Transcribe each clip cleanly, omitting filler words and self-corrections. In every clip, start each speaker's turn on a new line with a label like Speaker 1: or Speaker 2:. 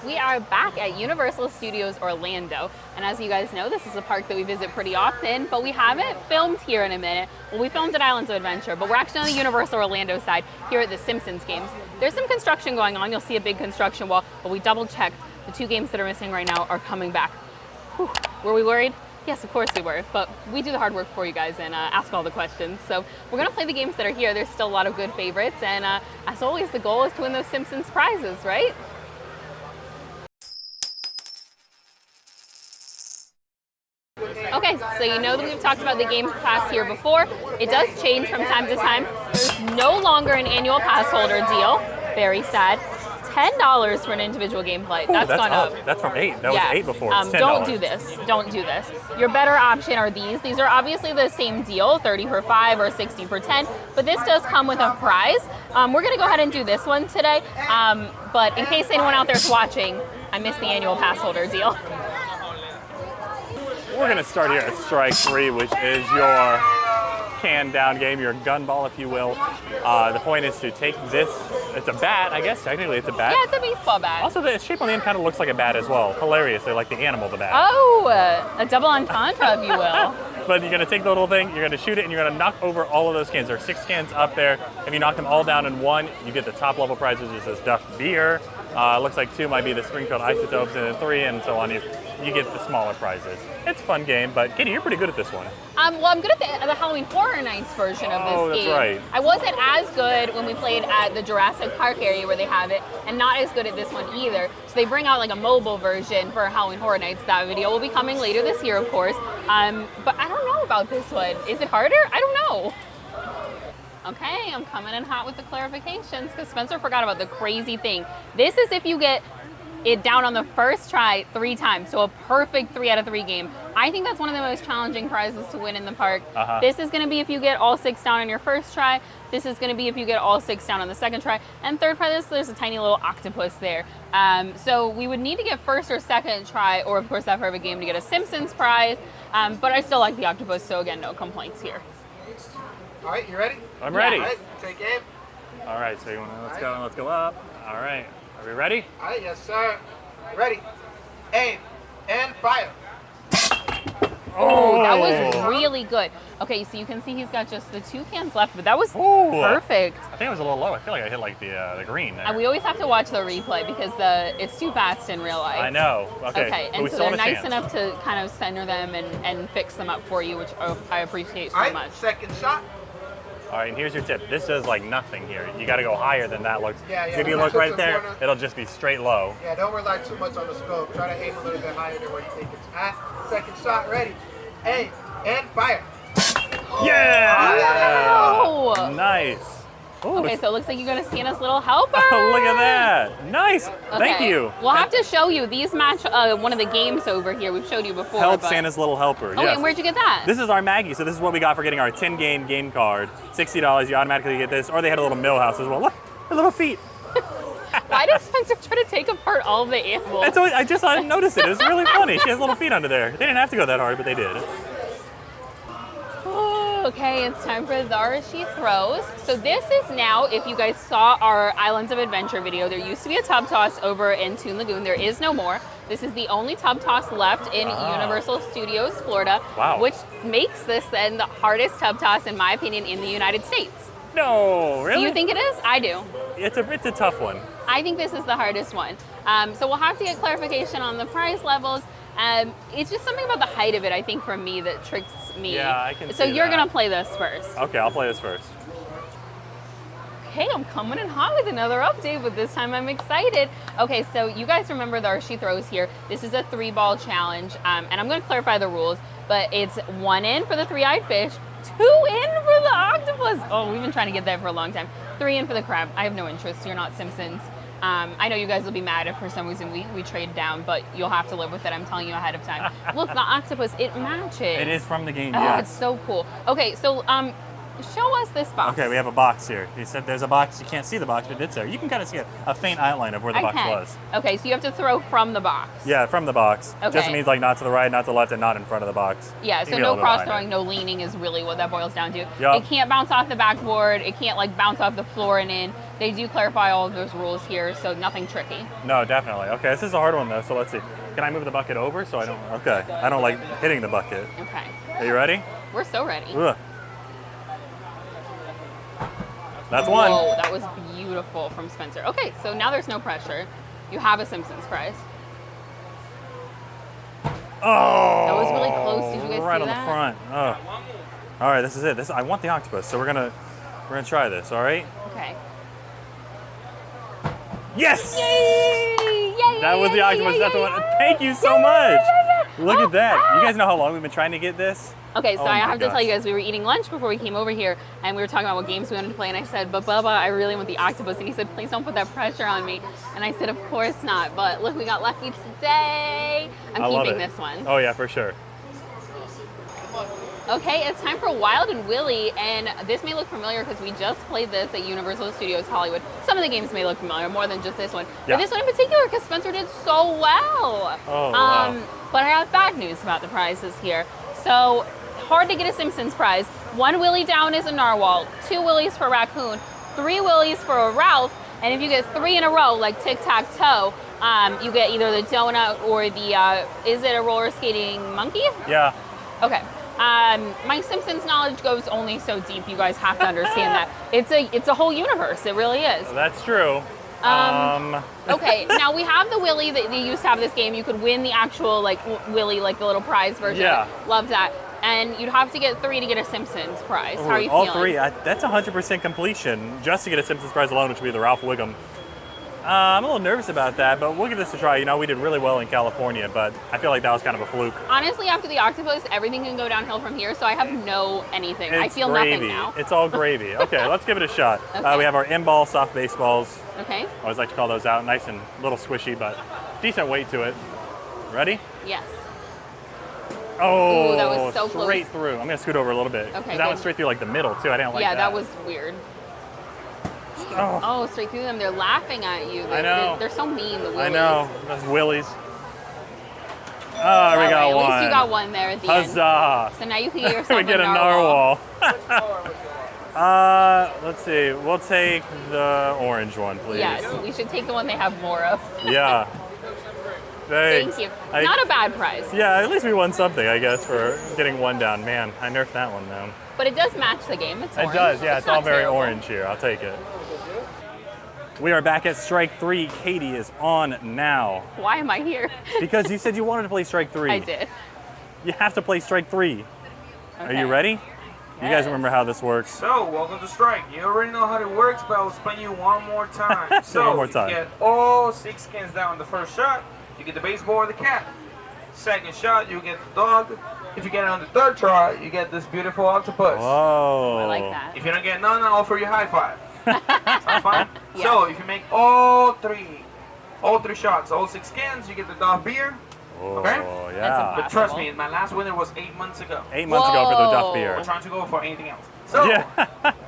Speaker 1: We are back at Universal Studios Orlando, and as you guys know, this is a park that we visit pretty often, but we haven't filmed here in a minute. Well, we filmed at Islands of Adventure, but we're actually on the Universal Orlando side here at the Simpsons games. There's some construction going on. You'll see a big construction wall, but we double-checked. The two games that are missing right now are coming back. Whew. Were we worried? Yes, of course we were, but we do the hard work for you guys and ask all the questions. So we're gonna play the games that are here. There's still a lot of good favorites, and as always, the goal is to win those Simpsons prizes, right? Okay, so you know that we've talked about the Game Pass here before. It does change from time to time. There's no longer an annual pass holder deal. Very sad. $10 for an individual gameplay. That's gone up.
Speaker 2: That's from 8. That was 8 before. It's $10.
Speaker 1: Don't do this. Don't do this. Your better option are these. These are obviously the same deal, 30 for 5 or 60 for 10, but this does come with a prize. We're gonna go ahead and do this one today, but in case anyone out there is watching, I missed the annual pass holder deal.
Speaker 2: We're gonna start here at Strike 3, which is your can down game, your gun ball, if you will. The point is to take this, it's a bat, I guess technically it's a bat.
Speaker 1: Yeah, it's a baseball bat.
Speaker 2: Also, the shape on the end kind of looks like a bat as well. Hilarious, they're like the animal, the bat.
Speaker 1: Oh, a double entendre, if you will.
Speaker 2: But you're gonna take the little thing, you're gonna shoot it, and you're gonna knock over all of those cans. There are 6 cans up there. If you knock them all down in one, you get the top level prizes, which is Duff Beer. Looks like 2 might be the Springfield Isotopes, and then 3 and so on. You get the smaller prizes. It's a fun game, but Katie, you're pretty good at this one.
Speaker 1: Well, I'm good at the Halloween Horror Nights version of this game.
Speaker 2: Oh, that's right.
Speaker 1: I wasn't as good when we played at the Jurassic Park area where they have it, and not as good at this one either. So they bring out like a mobile version for Halloween Horror Nights. That video will be coming later this year, of course. But I don't know about this one. Is it harder? I don't know. Okay, I'm coming in hot with the clarifications because Spencer forgot about the crazy thing. This is if you get it down on the first try 3 times, so a perfect 3 out of 3 game. I think that's one of the most challenging prizes to win in the park. This is gonna be if you get all 6 down on your first try. This is gonna be if you get all 6 down on the second try. And third prize, there's a tiny little octopus there. So we would need to get first or second try, or of course that perfect game to get a Simpsons prize. But I still like the octopus, so again, no complaints here.
Speaker 3: All right, you ready?
Speaker 2: I'm ready.
Speaker 3: All right, take aim.
Speaker 2: All right, so let's go up. All right, are we ready?
Speaker 3: All right, yes, sir. Ready, aim, and fire.
Speaker 1: Oh, that was really good. Okay, so you can see he's got just the 2 cans left, but that was perfect.
Speaker 2: I think it was a little low. I feel like I hit like the green there.
Speaker 1: And we always have to watch the replay because it's too fast in real life.
Speaker 2: I know. Okay,
Speaker 1: and so they're nice enough to kind of center them and fix them up for you, which I appreciate so much.
Speaker 3: Second shot.
Speaker 2: All right, and here's your tip. This does like nothing here. You got to go higher than that looks.
Speaker 3: Yeah.
Speaker 2: If you look right there, it'll just be straight low.
Speaker 3: Yeah, don't rely too much on the scope. Try to aim a little bit higher than where you think it's at. Second shot, ready, aim, and fire.
Speaker 2: Yeah!
Speaker 1: Wow.
Speaker 2: Nice. Ooh,
Speaker 1: okay, so it looks like you got a Santa's little helper.
Speaker 2: Oh, look at that. Nice. Okay. Thank you.
Speaker 1: We'll have to show you. These match one of the games over here. We've showed you before.
Speaker 2: Help Santa's little helper.
Speaker 1: Okay,
Speaker 2: yes.
Speaker 1: And where'd you get that?
Speaker 2: This is our Maggie. So this is what we got for getting our 10 game card. $60, you automatically get this. Or they had a little Millhouse as well. Look, her little feet.
Speaker 1: Why does Spencer try to take apart all of the animals?
Speaker 2: I didn't notice it. It was really funny. She has little feet under there. They didn't have to go that hard, but they did.
Speaker 1: Okay, it's time for the She Throws. So this is now, if you guys saw our Islands of Adventure video, there used to be a tub toss over in Toon Lagoon. There is no more. This is the only tub toss left in Universal Studios, Florida, which makes this then the hardest tub toss, in my opinion, in the United States.
Speaker 2: No, really?
Speaker 1: Do you think it is? I do.
Speaker 2: It's a tough one.
Speaker 1: I think this is the hardest one. So we'll have to get clarification on the prize levels. It's just something about the height of it, I think, for me that tricks me.
Speaker 2: Yeah, I can see
Speaker 1: So you're
Speaker 2: that.
Speaker 1: gonna play this first.
Speaker 2: Okay, I'll play this first.
Speaker 1: Okay, I'm coming in hot with another update, but this time I'm excited. Okay, so you guys remember the She Throws here. This is a 3-ball challenge, and I'm gonna clarify the rules, but it's 1 in for the 3-eyed fish, 2 in for the octopus. Oh, we've been trying to get that for a long time. 3 in for the crab. I have no interest, you're not Simpsons. I know you guys will be mad if for some reason we trade down, but you'll have to live with it. I'm telling you ahead of time. Look, the octopus, it matches.
Speaker 2: It is from the game, yeah.
Speaker 1: It's so cool. Okay, so show us this box.
Speaker 2: Okay, we have a box here. He said there's a box. You can't see the box, but it's there. You can kind of see a faint outline of where the box was.
Speaker 1: Okay, so you have to throw from the box.
Speaker 2: Yeah, from the box.
Speaker 1: Okay.
Speaker 2: Just means like not to the right, not to the left, and not in front of the box.
Speaker 1: Yeah, so no cross throwing, no leaning is really what that boils down to.
Speaker 2: Yep.
Speaker 1: It can't bounce off the backboard. It can't like bounce off the floor and in. They do clarify all of those rules here, so nothing tricky.
Speaker 2: No, definitely. Okay, this is a hard one though, so let's see. Can I move the bucket over so I don't, okay. I don't like hitting the bucket.
Speaker 1: Okay.
Speaker 2: Are you ready?
Speaker 1: We're so ready.
Speaker 2: Ugh. That's one.
Speaker 1: Whoa, that was beautiful from Spencer. Okay, so now there's no pressure. You have a Simpsons prize.
Speaker 2: Oh,
Speaker 1: That was really close. Did you guys
Speaker 2: right
Speaker 1: see
Speaker 2: on
Speaker 1: that?
Speaker 2: the front. Oh. All right, this is it. I want the octopus, so we're gonna try this. All right.
Speaker 1: Okay.
Speaker 2: Yes.
Speaker 1: Yay! Yay!
Speaker 2: That was the octopus. That's the one. Thank you so much. Look at that. You guys know how long we've been trying to get this?
Speaker 1: Okay, so
Speaker 2: Oh
Speaker 1: I
Speaker 2: my
Speaker 1: have to tell you
Speaker 2: gosh.
Speaker 1: guys, we were eating lunch before we came over here, and we were talking about what games we wanted to play, and I said, but Bubba, I really want the octopus, and he said, please don't put that pressure on me. And I said, of course not, but look, we got lucky today. I'm
Speaker 2: I love
Speaker 1: keeping
Speaker 2: it.
Speaker 1: this one.
Speaker 2: Oh yeah, for sure.
Speaker 1: Okay, it's time for Wild and Willy, and this may look familiar because we just played this at Universal Studios Hollywood. Some of the games may look familiar, more than just this one.
Speaker 2: Yeah.
Speaker 1: But this one in particular, because Spencer did so well.
Speaker 2: Oh, wow.
Speaker 1: But I have bad news about the prizes here. So, hard to get a Simpsons prize. 1 Willy down is a narwhal, 2 Willys for a raccoon, 3 Willys for a Ralph, and if you get 3 in a row, like tic-tac-toe, you get either the donut or the, is it a roller skating monkey?
Speaker 2: Yeah.
Speaker 1: Okay. My Simpsons knowledge goes only so deep. You guys have to understand that. It's a whole universe. It really is.
Speaker 2: That's true.
Speaker 1: Okay, now we have the Willy that they used to have this game. You could win the actual Willy, like the little prize version.
Speaker 2: Yeah.
Speaker 1: Love that. And you'd have to get 3 to get a Simpsons prize. How are you
Speaker 2: all
Speaker 1: feeling?
Speaker 2: 3. That's 100% completion just to get a Simpsons prize alone, which would be the Ralph Wiggum. I'm a little nervous about that, but we'll give this a try. You know, we did really well in California, but I feel like that was kind of a fluke.
Speaker 1: Honestly, after the octopus, everything can go downhill from here, so I have no anything. I
Speaker 2: It's
Speaker 1: feel
Speaker 2: gravy.
Speaker 1: nothing now.
Speaker 2: It's all gravy. Okay, let's give it a shot.
Speaker 1: Okay.
Speaker 2: We have our in-ball soft baseballs.
Speaker 1: Okay?
Speaker 2: I always like to call those out. Nice and little squishy, but decent weight to it. Ready?
Speaker 1: Yes.
Speaker 2: Oh,
Speaker 1: Ooh, that was so close.
Speaker 2: straight through. I'm going to scoot over a little bit.
Speaker 1: Okay,
Speaker 2: 'Cause that
Speaker 1: good.
Speaker 2: went straight through like the middle, too. I didn't like
Speaker 1: Yeah,
Speaker 2: that.
Speaker 1: that was weird.
Speaker 2: Oh,
Speaker 1: Oh, straight through them. They're laughing at you.
Speaker 2: I know.
Speaker 1: They're so mean, the Willies.
Speaker 2: I know. Those willies. Oh, we
Speaker 1: All right,
Speaker 2: got
Speaker 1: at
Speaker 2: one.
Speaker 1: least you got one there at the end.
Speaker 2: Huzzah.
Speaker 1: So now you can get yourself
Speaker 2: We get a
Speaker 1: narwhal.
Speaker 2: narwhal. Let's see. We'll take the orange one, please.
Speaker 1: Yes, we should take the one they have more of.
Speaker 2: Yeah. Thanks.
Speaker 1: Thank you. Not a bad prize,
Speaker 2: Yeah, at least we won something, I guess, for getting one down. Man, I nerfed that one though.
Speaker 1: but it does match the game. It's
Speaker 2: It
Speaker 1: orange.
Speaker 2: does, yeah. It's all
Speaker 1: not
Speaker 2: very
Speaker 1: terrible.
Speaker 2: orange here. I'll take it. We are back at Strike 3. Katie is on now.
Speaker 1: Why am I here?
Speaker 2: Because you said you wanted to play Strike 3.
Speaker 1: I did.
Speaker 2: You have to play Strike 3. Are you
Speaker 1: Okay.
Speaker 2: ready? You guys
Speaker 1: Yes.
Speaker 2: remember how this works?
Speaker 3: So, welcome to Strike. You already know how it works, but I'll explain you one more time. So,
Speaker 2: One more time.
Speaker 3: you get all 6 skins down the first shot, you get the baseball or the cat. Second shot, you get the dog. If you get it on the third try, you get this beautiful octopus.
Speaker 2: Whoa.
Speaker 1: I like that.
Speaker 3: If you don't get none, I'll offer you a high five. Sounds fine?
Speaker 1: Yes.
Speaker 3: So, if you make all three shots, all 6 skins, you get the dog beer.
Speaker 2: Oh,
Speaker 3: Okay?
Speaker 2: yeah.
Speaker 3: But trust me, my last winner was 8 months ago.
Speaker 2: 8 months ago for the Duff
Speaker 1: Whoa.
Speaker 2: beer.
Speaker 3: We're trying to go for anything else. So,
Speaker 2: Yeah.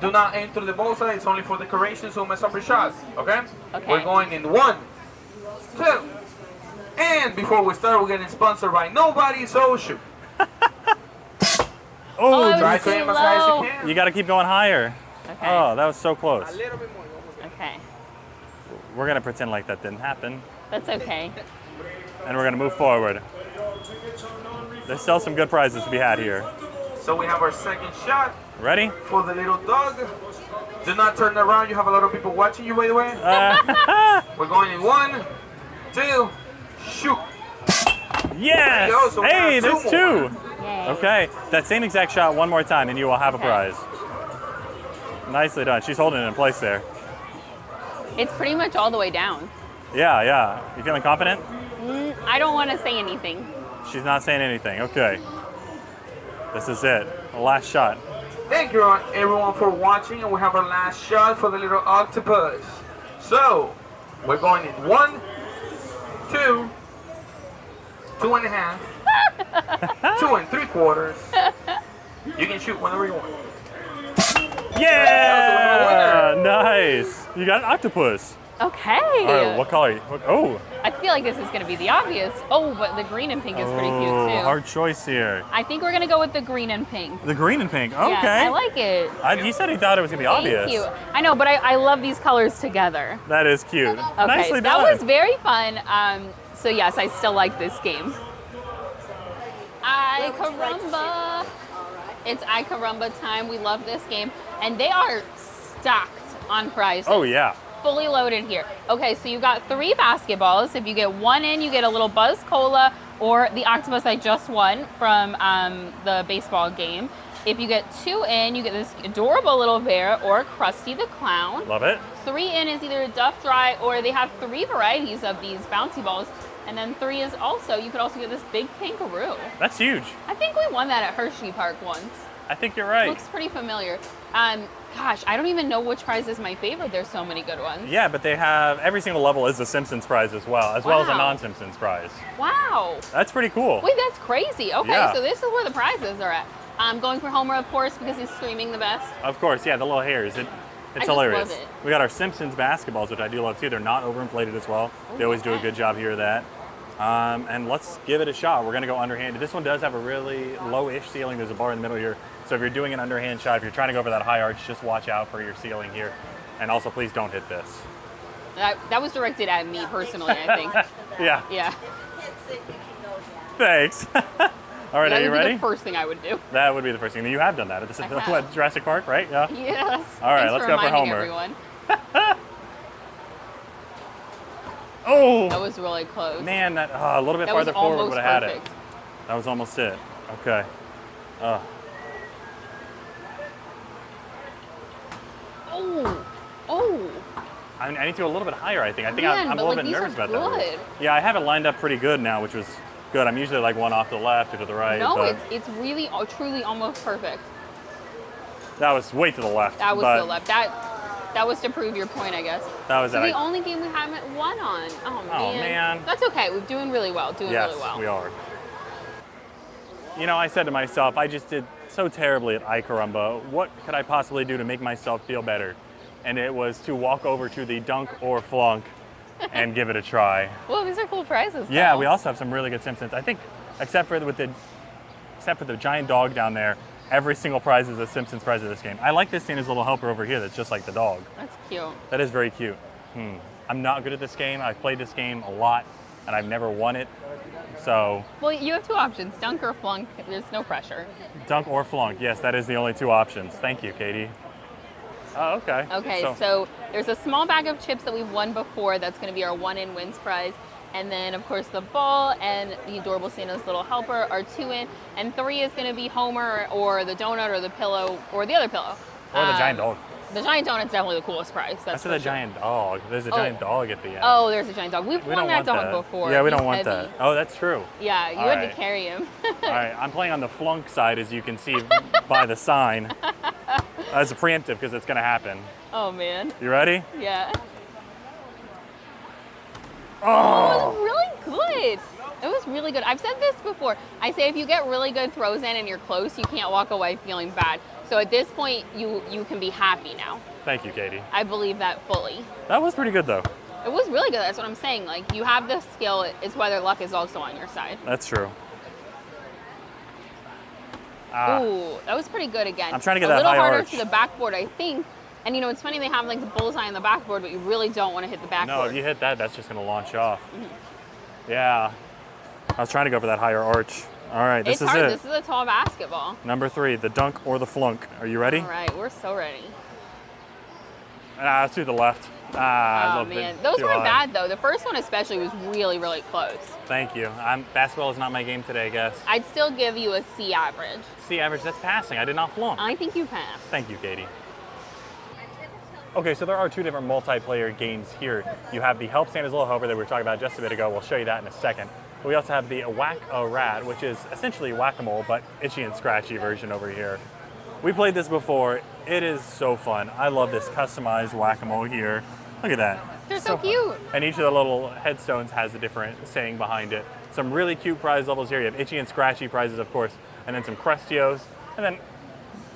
Speaker 3: do not aim through the bullseye. It's only for decoration, so mess up your shots. Okay?
Speaker 1: Okay.
Speaker 3: We're going in 1, 2, and before we start, we're getting sponsored by nobody, so shoot.
Speaker 1: Oh, I
Speaker 3: Try
Speaker 1: was
Speaker 3: to
Speaker 1: too
Speaker 3: aim as high as
Speaker 1: low.
Speaker 3: you can.
Speaker 2: You got to keep going higher.
Speaker 1: Okay.
Speaker 2: Oh, that was so close.
Speaker 3: A little bit more.
Speaker 1: Okay.
Speaker 2: We're going to pretend like that didn't happen.
Speaker 1: That's okay.
Speaker 2: And we're going to move forward. There's still some good prizes to be had here.
Speaker 3: So we have our second shot
Speaker 2: Ready?
Speaker 3: for the little dog. Do not turn around. You have a lot of people watching you, by the way. We're going in 1, 2, shoot.
Speaker 2: Yes!
Speaker 3: go, so we
Speaker 2: Hey,
Speaker 3: got
Speaker 2: there's
Speaker 3: 2
Speaker 2: 2.
Speaker 1: Yay.
Speaker 2: Okay, that same exact shot one more time and you will have a
Speaker 1: Okay.
Speaker 2: prize. Nicely done. She's holding it in place there.
Speaker 1: It's pretty much all the way down.
Speaker 2: Yeah, yeah. You feeling confident?
Speaker 1: I don't want to say anything.
Speaker 2: She's not saying anything. Okay. This is it. The last shot.
Speaker 3: Thank you everyone for watching, and we have our last shot for the little octopus. So, we're going in 1, 2, 2.5, 2 3/4. You can shoot whenever you want.
Speaker 2: Yeah!
Speaker 3: That was the winner.
Speaker 2: Nice. You got an octopus.
Speaker 1: Okay.
Speaker 2: All right, what color? Oh.
Speaker 1: I feel like this is going to be the obvious. Oh, but the green and pink is pretty cute too.
Speaker 2: Hard choice here.
Speaker 1: I think we're going to go with the green and pink.
Speaker 2: The green and pink. Okay.
Speaker 1: Yeah, I like it.
Speaker 2: He said he thought it was going to be obvious.
Speaker 1: Thank you. I know, but I love these colors together.
Speaker 2: That is cute.
Speaker 1: Okay,
Speaker 2: Nicely done.
Speaker 1: that was very fun. So yes, I still like this game. Ay caramba! It's Ay caramba time. We love this game, and they are stacked on prizes.
Speaker 2: Oh yeah.
Speaker 1: Fully loaded here. Okay, so you got 3 basketballs. If you get 1 in, you get a little Buzz Cola or the octopus I just won from the baseball game. If you get 2 in, you get this adorable little bear or Krusty the Clown.
Speaker 2: Love it.
Speaker 1: 3 in is either a Duff Dry, or they have 3 varieties of these bouncy balls. And then 3 is also, you could also get this big kangaroo.
Speaker 2: That's huge.
Speaker 1: I think we won that at Hershey Park once.
Speaker 2: I think you're right.
Speaker 1: Looks pretty familiar. Gosh, I don't even know which prize is my favorite. There's so many good ones.
Speaker 2: Yeah, but they have, every single level is a Simpsons prize as well as a non-Simpsons prize.
Speaker 1: Wow.
Speaker 2: That's pretty cool.
Speaker 1: Wait, that's crazy. Okay,
Speaker 2: Yeah.
Speaker 1: so this is where the prizes are at. I'm going for Homer, of course, because he's screaming the best.
Speaker 2: Of course, yeah, the little hairs. It's
Speaker 1: just
Speaker 2: hilarious.
Speaker 1: love it.
Speaker 2: We got our Simpsons basketballs, which I do love too. They're not overinflated as well. They always do a good job here of that. And let's give it a shot. We're going to go underhanded. This one does have a really low-ish ceiling. There's a bar in the middle here. So if you're doing an underhand shot, if you're trying to go for that high arch, just watch out for your ceiling here. And also, please don't hit this.
Speaker 1: That was directed at me personally, I think.
Speaker 2: Yeah.
Speaker 1: Yeah.
Speaker 2: Thanks. All right,
Speaker 1: That
Speaker 2: are you
Speaker 1: would be
Speaker 2: ready?
Speaker 1: the first thing I would do.
Speaker 2: That would be the first thing. You have done that at the
Speaker 1: have.
Speaker 2: Jurassic Park, right? Yeah.
Speaker 1: Yes.
Speaker 2: All right,
Speaker 1: Thanks
Speaker 2: let's
Speaker 1: for
Speaker 2: go for
Speaker 1: reminding
Speaker 2: Homer.
Speaker 1: Everyone.
Speaker 2: Oh!
Speaker 1: That was really close.
Speaker 2: Man, that a little bit
Speaker 1: That was
Speaker 2: farther forward
Speaker 1: almost
Speaker 2: would have had it.
Speaker 1: perfect.
Speaker 2: That was almost it. Okay.
Speaker 1: Oh. Oh.
Speaker 2: I need to go a little bit higher, I think.
Speaker 1: Man,
Speaker 2: I'm a
Speaker 1: but,
Speaker 2: little
Speaker 1: like,
Speaker 2: bit nervous
Speaker 1: these are
Speaker 2: about that.
Speaker 1: good.
Speaker 2: Yeah, I have it lined up pretty good now, which was good. I'm usually like one off to the left or to the right.
Speaker 1: No,
Speaker 2: but
Speaker 1: it's really, truly almost perfect.
Speaker 2: that was way to the left.
Speaker 1: That was
Speaker 2: but
Speaker 1: the left. That was to prove your point, I guess.
Speaker 2: That was
Speaker 1: so
Speaker 2: it.
Speaker 1: the only game we haven't won on. Oh, man.
Speaker 2: Oh, man.
Speaker 1: That's okay. We're doing really well.
Speaker 2: Yes,
Speaker 1: really well.
Speaker 2: we are. You know, I said to myself, I just did so terribly at Ay Caramba. What could I possibly do to make myself feel better? And it was to walk over to the dunk or flunk and give it a try.
Speaker 1: Well, these are cool prizes.
Speaker 2: Yeah,
Speaker 1: though.
Speaker 2: we also have some really good Simpsons. I think, except for the giant dog down there, every single prize is a Simpsons prize of this game. I like this Santa's little helper over here that's just like the dog.
Speaker 1: That's cute.
Speaker 2: That is very cute. I'm not good at this game. I've played this game a lot, and I've never won it. So,
Speaker 1: Well, you have 2 options, dunk or flunk. There's no pressure.
Speaker 2: dunk or flunk. Yes, that is the only 2 options. Thank you, Katie. Oh, okay.
Speaker 1: Okay, so there's a small bag of chips that we've won before. That's going to be our 1-in wins prize. And then, of course, the ball and the adorable Santa's little helper are 2 in. And 3 is going to be Homer or the donut or the pillow or the other pillow.
Speaker 2: Or the giant dog.
Speaker 1: The giant donut's definitely the coolest prize.
Speaker 2: I said the giant dog. There's a giant dog at the end.
Speaker 1: Oh, there's a giant dog. We've
Speaker 2: We
Speaker 1: won
Speaker 2: don't
Speaker 1: that
Speaker 2: want
Speaker 1: dog
Speaker 2: that.
Speaker 1: before.
Speaker 2: Yeah, we don't
Speaker 1: He's
Speaker 2: want
Speaker 1: heavy.
Speaker 2: that. Oh, that's true.
Speaker 1: Yeah, you
Speaker 2: All
Speaker 1: had
Speaker 2: right.
Speaker 1: to carry him.
Speaker 2: All right, I'm playing on the flunk side, as you can see by the sign, as a preemptive because it's going to happen.
Speaker 1: Oh, man.
Speaker 2: You ready?
Speaker 1: Yeah.
Speaker 2: Oh!
Speaker 1: It was really good. It was really good. I've said this before. I say if you get really good throws in and you're close, you can't walk away feeling bad. So at this point, you can be happy now.
Speaker 2: Thank you, Katie.
Speaker 1: I believe that fully.
Speaker 2: That was pretty good, though.
Speaker 1: It was really good. That's what I'm saying. Like, you have the skill. It's whether luck is also on your side.
Speaker 2: That's true.
Speaker 1: Ooh, that was pretty good again.
Speaker 2: I'm trying to get
Speaker 1: a
Speaker 2: that
Speaker 1: little
Speaker 2: high
Speaker 1: harder
Speaker 2: arch.
Speaker 1: to the backboard, I think. And you know, it's funny they have like the bullseye on the backboard, but you really don't want to hit the backboard.
Speaker 2: No, if you hit that, that's just going to launch off. Yeah. I was trying to go for that higher arch. All right, this
Speaker 1: It's
Speaker 2: is
Speaker 1: hard.
Speaker 2: it.
Speaker 1: This is a tall basketball.
Speaker 2: Number 3, the dunk or the flunk. Are you ready?
Speaker 1: All right, we're so ready.
Speaker 2: Let's do the left.
Speaker 1: Oh man, those weren't bad though. The first one especially was really, really close.
Speaker 2: Thank you. Basketball is not my game today, I guess.
Speaker 1: I'd still give you a C average.
Speaker 2: C average, that's passing. I did not flunk.
Speaker 1: I think you passed.
Speaker 2: Thank you, Katie. Okay, so there are 2 different multiplayer games here. You have the Help Santa's Little Helper that we were talking about just a bit ago. We'll show you that in a second. But we also have the Whack-A-Rat, which is essentially Whack-A-Mole, but itchy and scratchy version over here. We played this before. It is so fun. I love this customized Whack-A-Mole here. Look at that.
Speaker 1: They're so cute.
Speaker 2: And each of the little headstones has a different saying behind it. Some really cute prize levels here. You have itchy and scratchy prizes, of course, and then some Crustios, and then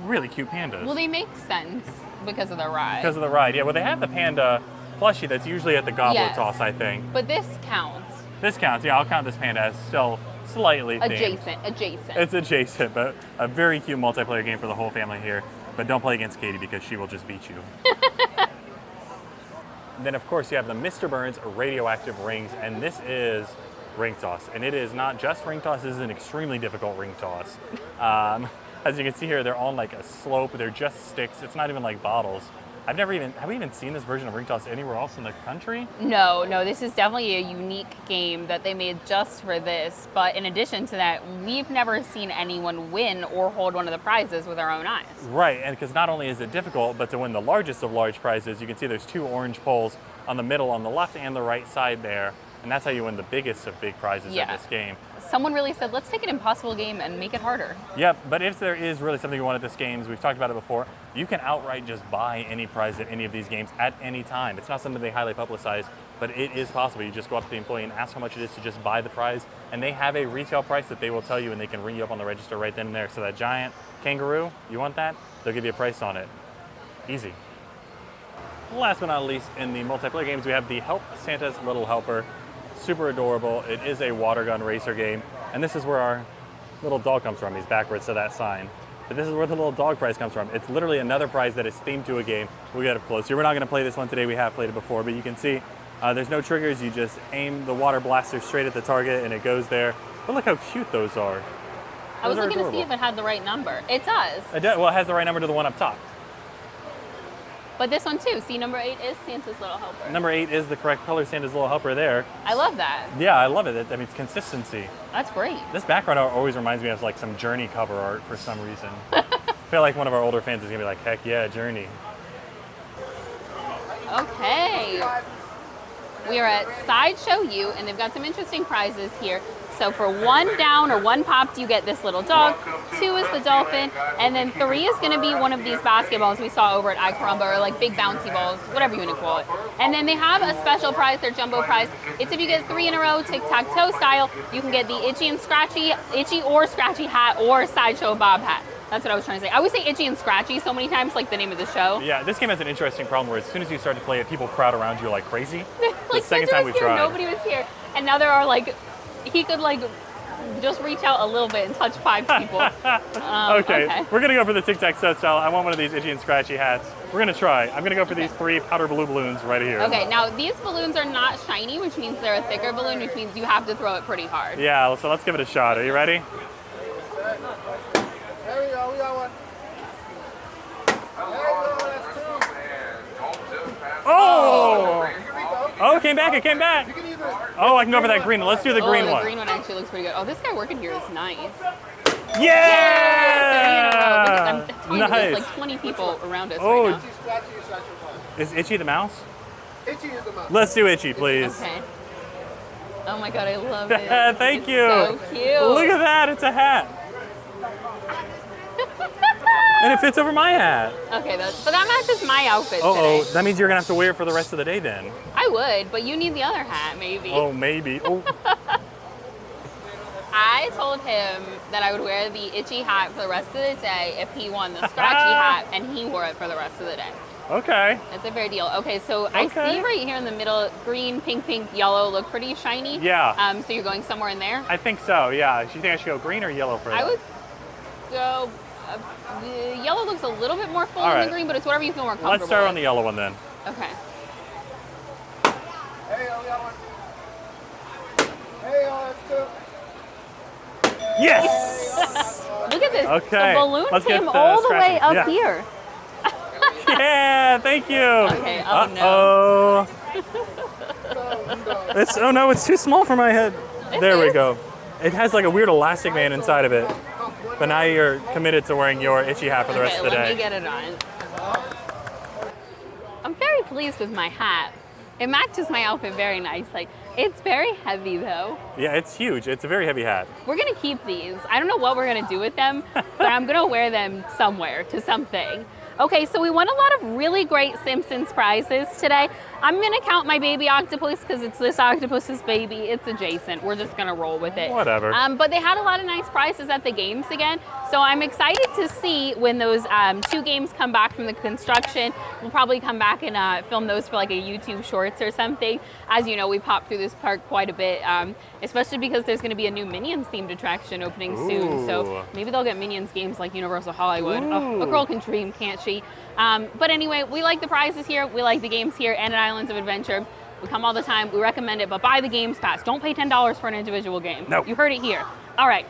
Speaker 2: really cute pandas.
Speaker 1: Well, they make sense because of the ride.
Speaker 2: Because of the ride, yeah. Well, they have the panda plushie that's usually at the goblet
Speaker 1: Yes.
Speaker 2: toss, I think.
Speaker 1: But this counts.
Speaker 2: This counts. Yeah, I'll count this panda as still slightly themed.
Speaker 1: Adjacent.
Speaker 2: It's adjacent, but a very cute multiplayer game for the whole family here. But don't play against Katie because she will just beat you. Then, of course, you have the Mr. Burns radioactive rings, and this is ring toss. And it is not just ring toss, this is an extremely difficult ring toss. As you can see here, they're on like a slope, they're just sticks, it's not even like bottles. Have we even seen this version of ring toss anywhere else in the country?
Speaker 1: No, this is definitely a unique game that they made just for this. But in addition to that, we've never seen anyone win or hold one of the prizes with our own eyes.
Speaker 2: Right, and because not only is it difficult, but to win the largest of large prizes, you can see there's 2 orange poles on the middle, on the left and the right side there. And that's how you win the biggest of big prizes in this game.
Speaker 1: Someone really said, let's take an impossible game and make it harder.
Speaker 2: Yep, but if there is really something you want at this game, we've talked about it before, you can outright just buy any prize at any of these games at any time. It's not something they highly publicize, but it is possible. You just go up to the employee and ask how much it is to just buy the prize, and they have a retail price that they will tell you, and they can ring you up on the register right then and there. So that giant kangaroo, you want that? They'll give you a price on it. Easy. Last but not least, in the multiplayer games, we have the Help Santa's Little Helper. Super adorable. It is a water gun racer game, and this is where our little dog comes from. He's backwards to that sign. But this is where the little dog prize comes from. It's literally another prize that is themed to a game. We got up close here. We're not going to play this one today. We have played it before, but you can see there's no triggers. You just aim the water blaster straight at the target, and it goes there. But look how cute those are.
Speaker 1: I was looking to see if it had the right number. It does.
Speaker 2: Well, it has the right number to the one up top.
Speaker 1: But this one too. See, number 8 is Santa's Little Helper.
Speaker 2: Number 8 is the correct color, Santa's Little Helper there.
Speaker 1: I love that.
Speaker 2: Yeah, I love it. I mean, it's consistency.
Speaker 1: That's great.
Speaker 2: This background art always reminds me of like some Journey cover art for some reason. I feel like one of our older fans is gonna be like, heck yeah, Journey.
Speaker 1: Okay. We are at Sideshow U, and they've got some interesting prizes here. So for 1 down or 1 popped, you get this little dog. 2 is the dolphin, and then 3 is going to be one of these basketballs we saw over at iCarumba, or like big bouncy balls, whatever you want to call it. And then they have a special prize, their jumbo prize. It's if you get 3 in a row, tic-tac-toe style, you can get the itchy or scratchy hat or Sideshow Bob hat. That's what I was trying to say. I always say itchy and scratchy so many times, like the name of the show.
Speaker 2: Yeah, this game has an interesting problem where as soon as you start to play it, people crowd around you like crazy.
Speaker 1: Like,
Speaker 2: the second time we tried.
Speaker 1: Nobody was here. And now there are like, he could like just reach out a little bit and touch 5 people.
Speaker 2: Okay, we're gonna go for the tic-tac-toe style. I want one of these itchy and scratchy hats. We're gonna try. I'm gonna go for these 3 powder blue balloons right here.
Speaker 1: Okay, now these balloons are not shiny, which means they're a thicker balloon, which means you have to throw it pretty hard.
Speaker 2: Yeah, so let's give it a shot. Are you ready?
Speaker 4: There we go, we got one.
Speaker 2: Oh! Oh, it came back, it came back. Oh, I can go for that green one. Let's do the green
Speaker 1: the
Speaker 2: one.
Speaker 1: green one actually looks pretty good. Oh, this guy working here is nice.
Speaker 2: Yeah!
Speaker 1: I'm telling you, there's like 20 people around us
Speaker 2: Oh.
Speaker 1: right now.
Speaker 2: Is Itchy the mouse?
Speaker 4: Itchy is the mouse.
Speaker 2: Let's do Itchy, please.
Speaker 1: Okay. Oh my god, I love it.
Speaker 2: Thank
Speaker 1: It's
Speaker 2: you.
Speaker 1: so cute.
Speaker 2: Look at that, it's a hat. And it fits over my hat.
Speaker 1: Okay, but that matches my outfit
Speaker 2: Uh-oh,
Speaker 1: today.
Speaker 2: that means you're gonna have to wear it for the rest of the day then.
Speaker 1: I would, but you need the other hat, maybe.
Speaker 2: Oh, maybe. Oh.
Speaker 1: I told him that I would wear the itchy hat for the rest of the day if he won the scratchy hat, and he wore it for the rest of the day.
Speaker 2: Okay.
Speaker 1: That's a fair deal. Okay, so I see right here in the middle, green, pink, yellow look pretty shiny.
Speaker 2: Yeah.
Speaker 1: So you're going somewhere in there?
Speaker 2: I think so, yeah. Do you think I should go green or yellow for that?
Speaker 1: I would go, the yellow looks a little bit more full
Speaker 2: All
Speaker 1: than
Speaker 2: right.
Speaker 1: the green, but it's whatever you feel more comfortable
Speaker 2: Let's start
Speaker 1: with.
Speaker 2: on the yellow one then.
Speaker 1: Okay.
Speaker 4: Hey, we got one. Hey, that's 2.
Speaker 2: Yes!
Speaker 1: Look at this.
Speaker 2: Okay,
Speaker 1: The balloon
Speaker 2: let's get
Speaker 1: came
Speaker 2: the
Speaker 1: all the way
Speaker 2: scratching.
Speaker 1: up
Speaker 2: Yeah.
Speaker 1: here.
Speaker 2: Yeah, thank you.
Speaker 1: Okay, oh
Speaker 2: Uh-oh. Oh no, it's too small for my head. There we go. It has like a weird elastic band inside of it. But now you're committed to wearing your itchy hat for the rest of the
Speaker 1: let
Speaker 2: day.
Speaker 1: me get it on. I'm very pleased with my hat. It matches my outfit very nicely. It's very heavy though.
Speaker 2: Yeah, it's huge. It's a very heavy hat.
Speaker 1: We're gonna keep these. I don't know what we're gonna do with them, but I'm gonna wear them somewhere to something. Okay, so we won a lot of really great Simpsons prizes today. I'm gonna count my baby octopus because it's this octopus's baby. It's adjacent. We're just gonna roll with it.
Speaker 2: Whatever.
Speaker 1: But they had a lot of nice prizes at the games again. So I'm excited to see when those 2 games come back from the construction. We'll probably come back and film those for like a YouTube Shorts or something. As you know, we pop through this park quite a bit, especially because there's gonna be a new Minions themed attraction opening soon. So maybe they'll get Minions games like Universal Hollywood. Oh, a girl can dream, can't she? But anyway, we like the prizes here. We like the games here and at Islands of Adventure. We come all the time. We recommend it, but buy the Games Pass. Don't pay $10 for an individual game.
Speaker 2: Nope.
Speaker 1: You heard it here. All right.